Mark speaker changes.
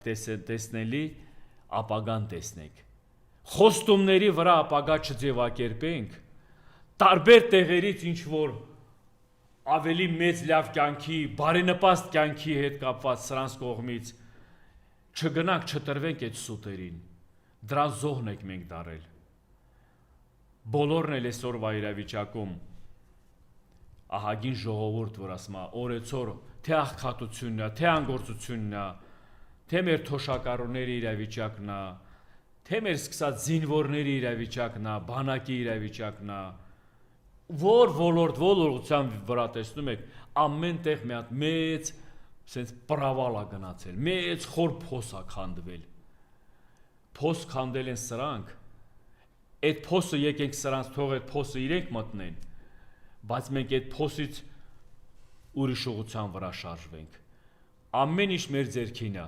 Speaker 1: տեսնելի ապագան տեսնենք։ Խոստումների վրա ապագա չձևակերպենք, տարբեր տեղերից ինչ որ ավելի մեծ լավ կյանքի, բարենպաստ կյանքի հետ կապված սրանց կողմից չգնանք, չտրվենք այդ սուտերին։ Դրա զոհն ենք մենք դարել։ Բոլորն էլ այսօրվա իրավիճակում ահագին ժողովուրդ, որ ասում է, օրեցօր թե աղքատությունն է, թե անգործությունն է, թե մեր թոշակառուների իրավիճակն է, թե մեր սկսած զինվորների իրավիճակն է, բանակի իրավիճակն է, որ ոլորտության վրա տեսնում եք, ամեն տեղ մի հատ մեծ սենց պրավալ է գնացել, մեծ խոր փոս է քանդվել։ Փոս քանդել են սրանք, այդ փոսը եկենք սրանց թող այդ փոսը իրենք մտնեն, բայց մենք այդ փոսից ուրիշ ուղղության վրա շարժվենք։ Ամեն ինչ մեր ձեռքին է։